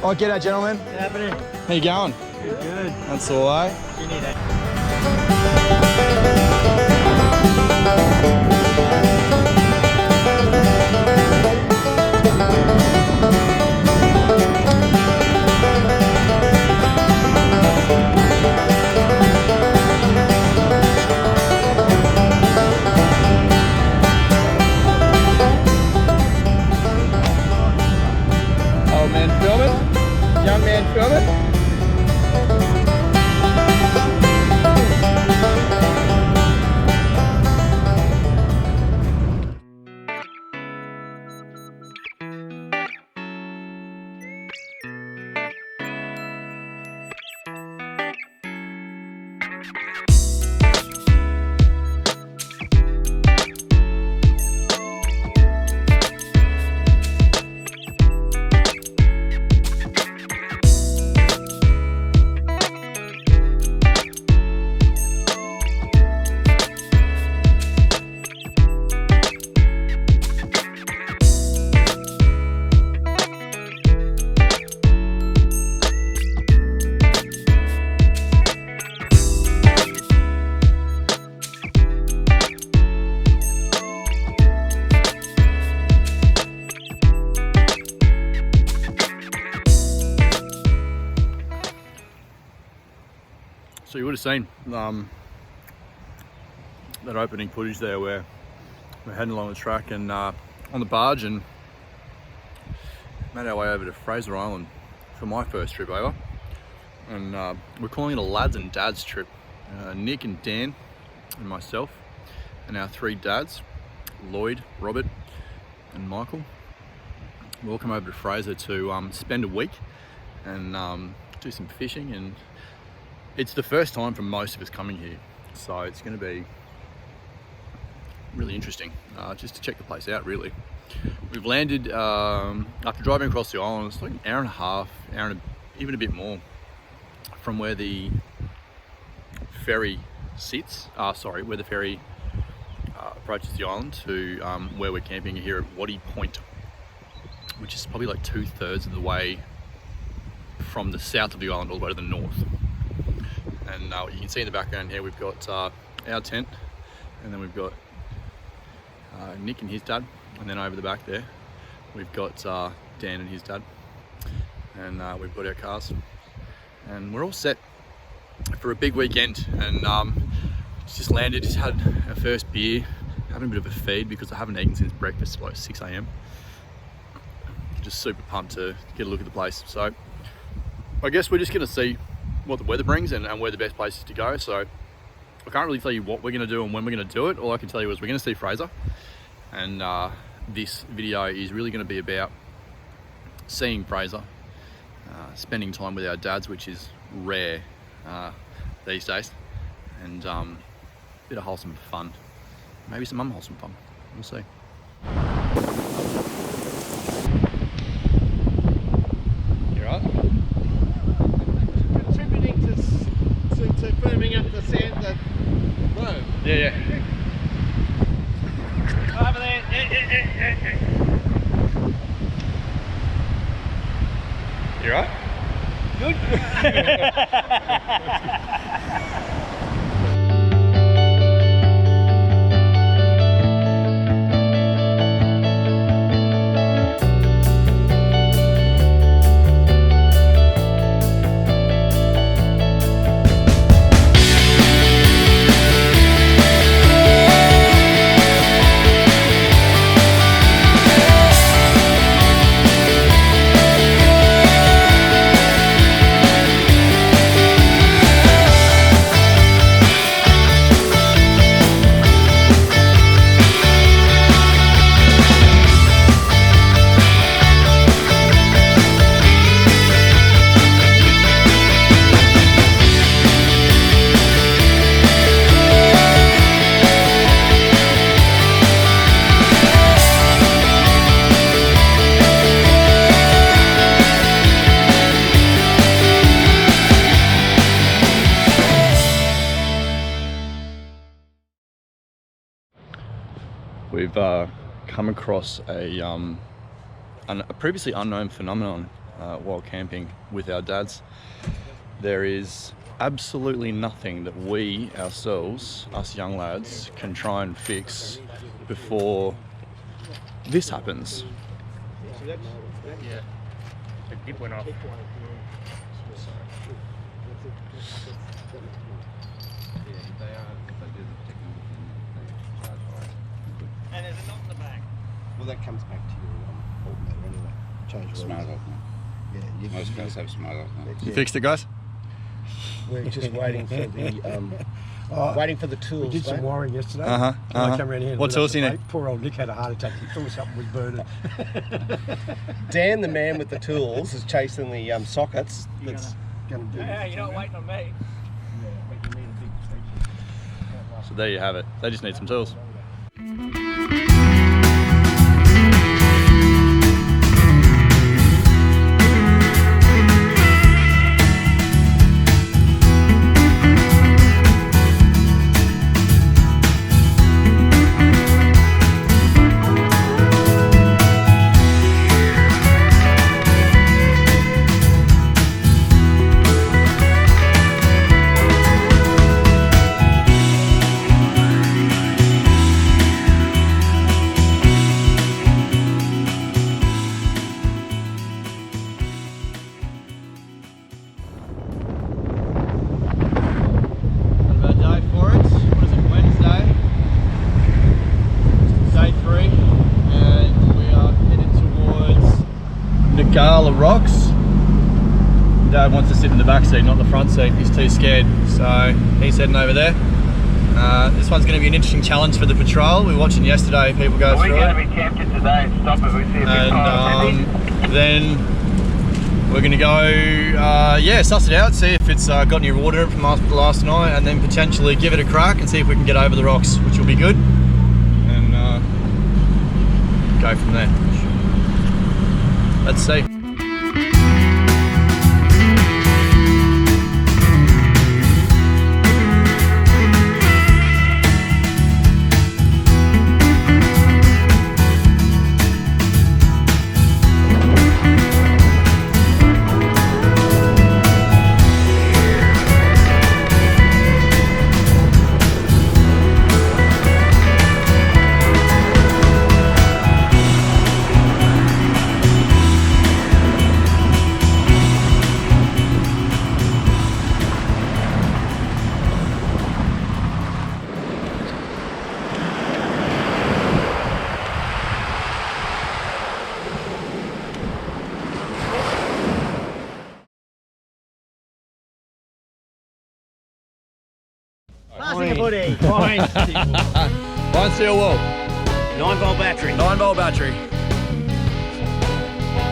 Oh, g'day, gentlemen. What's happening? How you going? Good. That's all right. You need it. Old man filming. Young man filming. So you would have seen that opening footage there where we're heading along the track and on the barge, and made our way over to Fraser Island for my first trip over. And we're calling it a lads and dads trip. Nick and Dan and myself and our three dads, Lloyd, Robert and Michael. We'll come over to Fraser to spend a week and do some fishing, and it's the first time for most of us coming here, so it's going to be really interesting just to check the place out. Really, we've landed after driving across the island. It's like an hour and a half, even a bit more from where the ferry sits. Where the ferry approaches the island to where we're camping here at Waddy Point, which is probably like 2/3 of the way from the south of the island all the way to the north. And you can see in the background here we've got our tent, and then we've got Nick and his dad, and then over the back there we've got Dan and his dad, and we've got our cars, and we're all set for a big weekend. And just landed, just had our first beer, having a bit of a feed because I haven't eaten since breakfast, like 6 a.m. Just super pumped to get a look at the place. So I guess we're just going to see what the weather brings and where the best places to go. So I can't really tell you what we're going to do and when we're going to do it. All I can tell you is we're going to see Fraser, and this video is really going to be about seeing Fraser, spending time with our dads, which is rare these days, and a bit of wholesome fun, maybe some unwholesome fun. We'll see. Firming up the sand, the road. Yeah. Over there. You right? Good. We've come across a previously unknown phenomenon while camping with our dads. There is absolutely nothing that we ourselves, us young lads, can try and fix before this happens. Yeah, the dip went off. And there's a knot in the back. Well, that comes back to your alternator anyway. Change Smart oil. alternator. Yeah, Most cars have smart alternator. You fixed it, guys? We're just waiting for the tools. We did some mate. wiring yesterday. Uh-huh, And I come around here and What lit tools up do you the need? plate. Poor old Nick had a heart attack. He thought something was burning. Dan, the man with the tools, is chasing the sockets. That's going to do. Yeah, you're not waiting on me. So there you have it. They just need some tools. Gala Rocks. Dad wants to sit in the back seat, not the front seat. He's too scared, so he's heading over there. This one's going to be an interesting challenge for the patrol. We were watching yesterday people go through it. We're going to be tempted today. Stop it. We see a bit And then we're going to go, suss it out, see if it's got any water in it from last night, and then potentially give it a crack and see if we can get over the rocks, which will be good, and go from there. Let's see. Passing a buddy. Fine. Fine steel wool. 9-volt battery. 9-volt battery.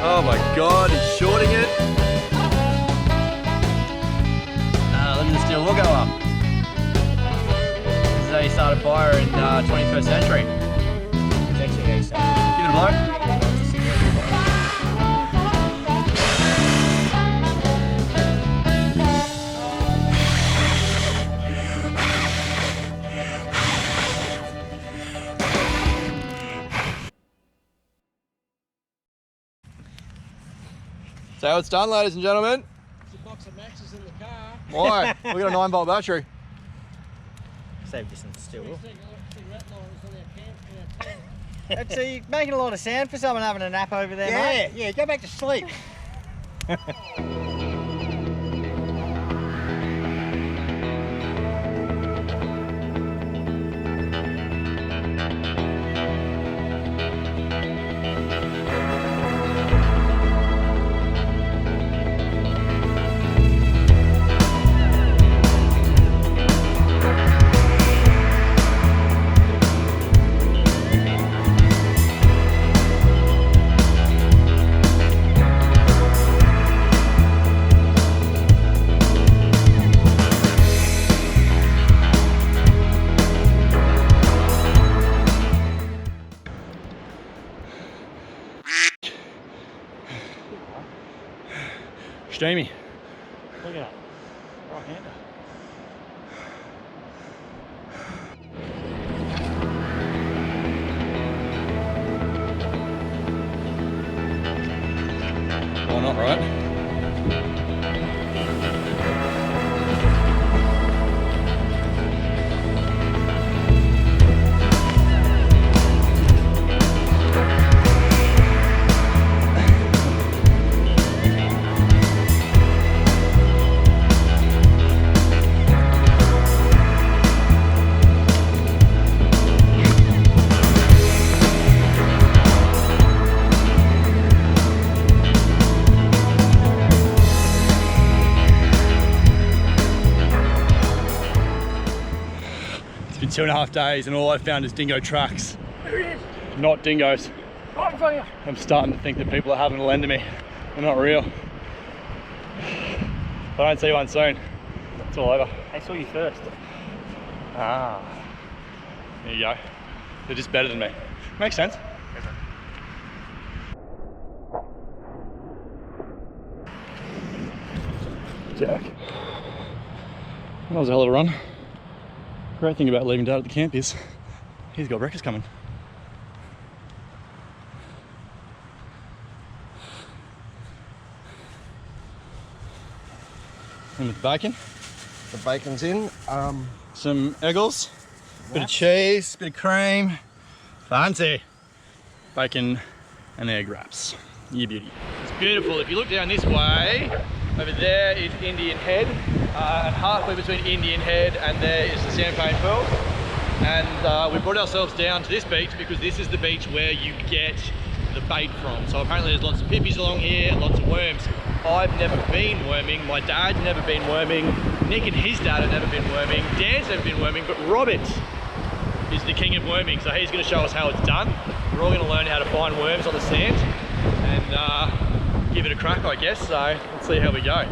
Oh my god, he's shorting it. Let the steel wool go up. This is how you start a fire in 21st century. Give it a blow. So how it's done, ladies and gentlemen. There's a box of matches in the car. Why? We got a 9-volt battery. Save you some steel. Actually, making a lot of sound for someone having a nap over there, mate. Yeah, go back to sleep. Steamy. Look at that. Right-hander. or not, right? It's been 2.5 days and all I've found is dingo tracks. Not dingoes. Right in front of you. I'm starting to think that people are having a lend to me. They're not real. If I don't see one soon, it's all over. I saw you first. Ah, there you go. They're just better than me. Makes sense. Jack. That was a hell of a run. Great thing about leaving Dad at the camp is he's got breakfast coming. And with the bacon, The bacon's in. some eggles, bit of cheese, bit of cream, fancy. Bacon and egg wraps. You beauty. It's beautiful. If you look down this way, over there is Indian Head, and halfway between Indian Head and there is the Champagne Pearl. And we brought ourselves down to this beach because this is the beach where you get the bait from. So apparently there's lots of pippies along here, lots of worms. I've never been worming, my dad's never been worming, Nick and his dad have never been worming, Dan's never been worming, but Robert is the king of worming, so he's going to show us how it's done. We're all going to learn how to find worms on the sand and give it a crack, I guess, so let's see how we go.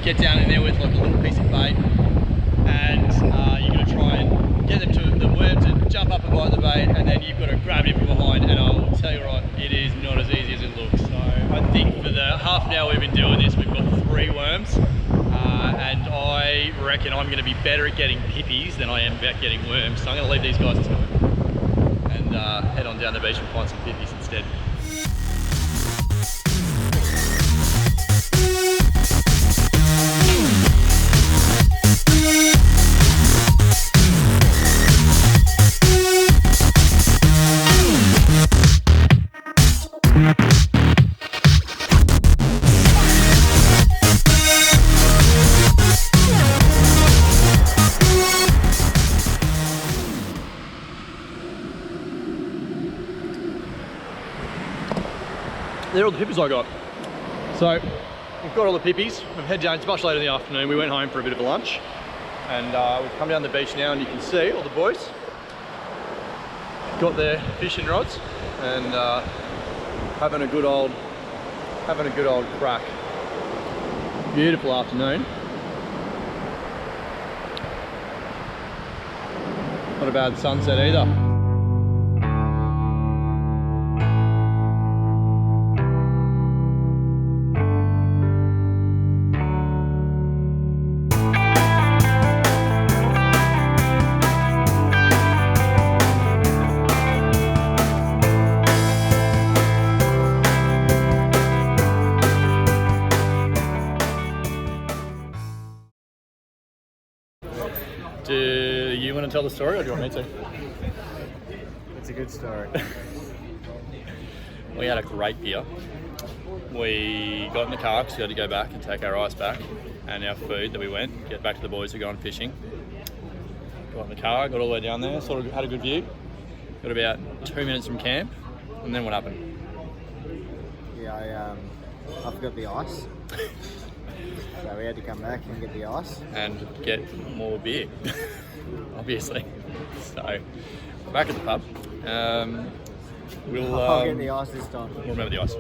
Get down in there with like a little piece of bait and you're going to try and get them to the worm to jump up and bite the bait, and then you've got to grab it from behind, and I'll tell you right, it is not as easy as it looks. So I think for the half an hour we've been doing this, we've got 3 worms and I reckon I'm going to be better at getting pippies than I am at getting worms, so I'm going to leave these guys to it and head on down the beach and find some pippies instead. They're all the pippies I got. So we've got all the pippies. We've headed down, it's much later in the afternoon. We went home for a bit of a lunch and we've come down the beach now, and you can see all the boys got their fishing rods and having a good old crack. Beautiful afternoon. Not a bad sunset either. Do you want to tell the story, or do you want me to? It's a good story. We had a great beer. We got in the car because we had to go back and take our ice back and our food that we went, get back to the boys who were going fishing. Got in the car, got all the way down there, sort of had a good view. Got about 2 minutes from camp, and then what happened? Yeah, I forgot the ice. So we had to come back and get the ice. and get more beer, obviously. So, back at the pub. We'll I'll get the ice this time. we'll remember the ice.